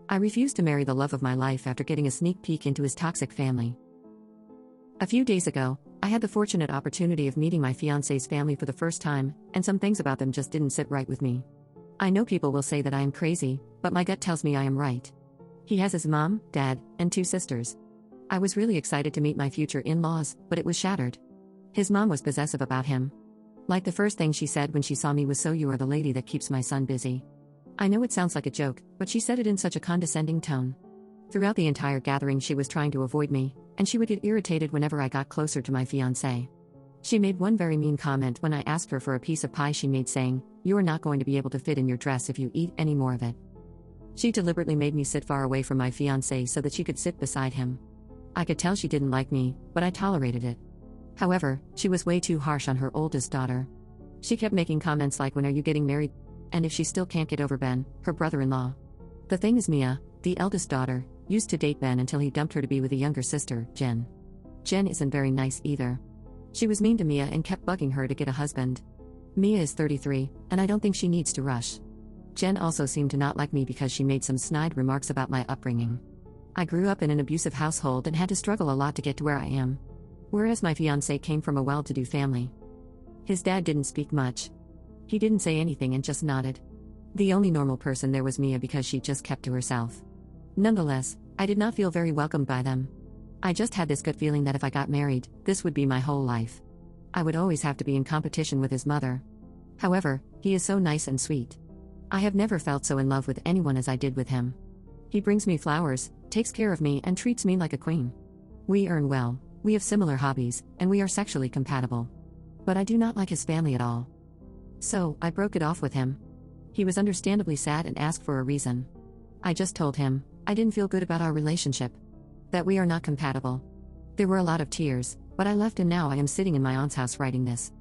I refused to marry the love of my life after getting a sneak peek into his toxic family. A few days ago, I had the fortunate opportunity of meeting my fiancé's family for the first time, and some things about them just didn't sit right with me. I know people will say that I am crazy, but my gut tells me I am right. He has his mom, dad, and 2 sisters. I was really excited to meet my future in-laws, but it was shattered. His mom was possessive about him. Like the first thing she said when she saw me was, "So you are the lady that keeps my son busy." I know it sounds like a joke, but she said it in such a condescending tone. Throughout the entire gathering she was trying to avoid me, and she would get irritated whenever I got closer to my fiancé. She made one very mean comment when I asked her for a piece of pie she made, saying, "You are not going to be able to fit in your dress if you eat any more of it." She deliberately made me sit far away from my fiancé so that she could sit beside him. I could tell she didn't like me, but I tolerated it. However, she was way too harsh on her oldest daughter. She kept making comments like, "When are you getting married?" and if she still can't get over Ben, her brother-in-law. The thing is, Mia, the eldest daughter, used to date Ben until he dumped her to be with a younger sister, Jen. Jen isn't very nice either. She was mean to Mia and kept bugging her to get a husband. Mia is 33, and I don't think she needs to rush. Jen also seemed to not like me because she made some snide remarks about my upbringing. I grew up in an abusive household and had to struggle a lot to get to where I am. Whereas my fiancé came from a well-to-do family. His dad didn't speak much. He didn't say anything and just nodded. The only normal person there was Mia because she just kept to herself. Nonetheless, I did not feel very welcomed by them. I just had this gut feeling that if I got married, this would be my whole life. I would always have to be in competition with his mother. However, he is so nice and sweet. I have never felt so in love with anyone as I did with him. He brings me flowers, takes care of me, and treats me like a queen. We earn well, we have similar hobbies, and we are sexually compatible. But I do not like his family at all. So, I broke it off with him. He was understandably sad and asked for a reason. I just told him, I didn't feel good about our relationship. That we are not compatible. There were a lot of tears, but I left, and now I am sitting in my aunt's house writing this.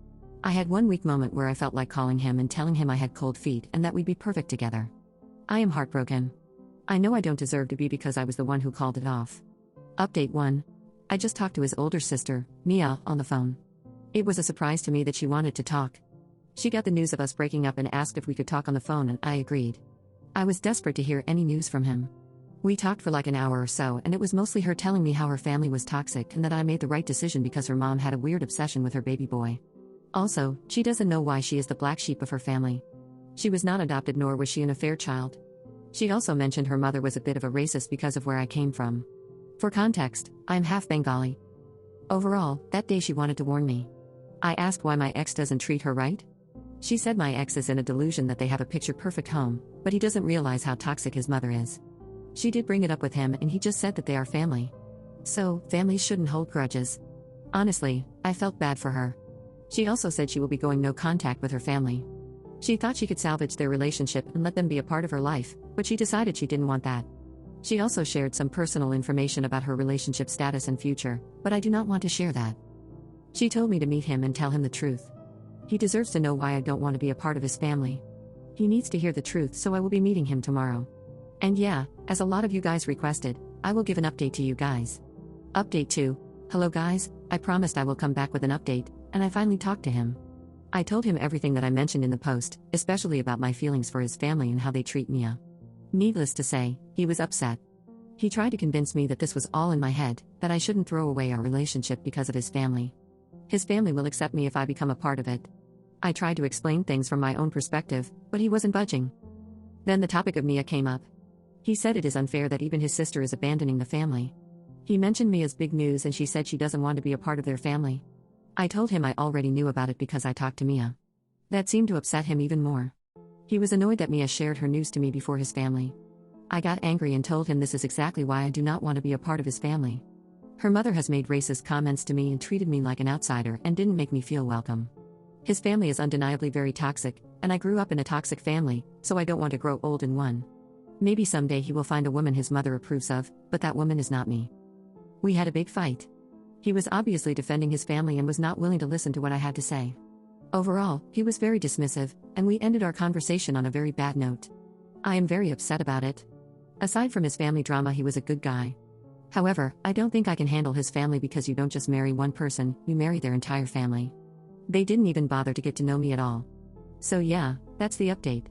I had one weak moment where I felt like calling him and telling him I had cold feet and that we'd be perfect together. I am heartbroken. I know I don't deserve to be because I was the one who called it off. Update 1. I just talked to his older sister, Mia, on the phone. It was a surprise to me that she wanted to talk. She got the news of us breaking up and asked if we could talk on the phone, and I agreed. I was desperate to hear any news from him. We talked for like an hour or so, and it was mostly her telling me how her family was toxic and that I made the right decision because her mom had a weird obsession with her baby boy. Also, she doesn't know why she is the black sheep of her family. She was not adopted, nor was she an affair child. She also mentioned her mother was a bit of a racist because of where I came from. For context, I am half Bengali. Overall, that day she wanted to warn me. I asked why my ex doesn't treat her right. She said my ex is in a delusion that they have a picture-perfect home, but he doesn't realize how toxic his mother is. She did bring it up with him and he just said that they are family. So, families shouldn't hold grudges. Honestly, I felt bad for her. She also said she will be going no contact with her family. She thought she could salvage their relationship and let them be a part of her life, but she decided she didn't want that. She also shared some personal information about her relationship status and future, but I do not want to share that. She told me to meet him and tell him the truth. He deserves to know why I don't want to be a part of his family. He needs to hear the truth, so I will be meeting him tomorrow. And yeah, as a lot of you guys requested, I will give an update to you guys. Update 2. Hello guys, I promised I will come back with an update, and I finally talked to him. I told him everything that I mentioned in the post, especially about my feelings for his family and how they treat Mia. Needless to say, he was upset. He tried to convince me that this was all in my head, that I shouldn't throw away our relationship because of his family. His family will accept me if I become a part of it. I tried to explain things from my own perspective, but he wasn't budging. Then the topic of Mia came up. He said it is unfair that even his sister is abandoning the family. He mentioned Mia's big news and she said she doesn't want to be a part of their family. I told him I already knew about it because I talked to Mia. That seemed to upset him even more. He was annoyed that Mia shared her news to me before his family. I got angry and told him this is exactly why I do not want to be a part of his family. Her mother has made racist comments to me and treated me like an outsider and didn't make me feel welcome. His family is undeniably very toxic, and I grew up in a toxic family, so I don't want to grow old in one. Maybe someday he will find a woman his mother approves of, but that woman is not me. We had a big fight. He was obviously defending his family and was not willing to listen to what I had to say. Overall, he was very dismissive, and we ended our conversation on a very bad note. I am very upset about it. Aside from his family drama, he was a good guy. However, I don't think I can handle his family because you don't just marry one person, you marry their entire family. They didn't even bother to get to know me at all. So yeah, that's the update.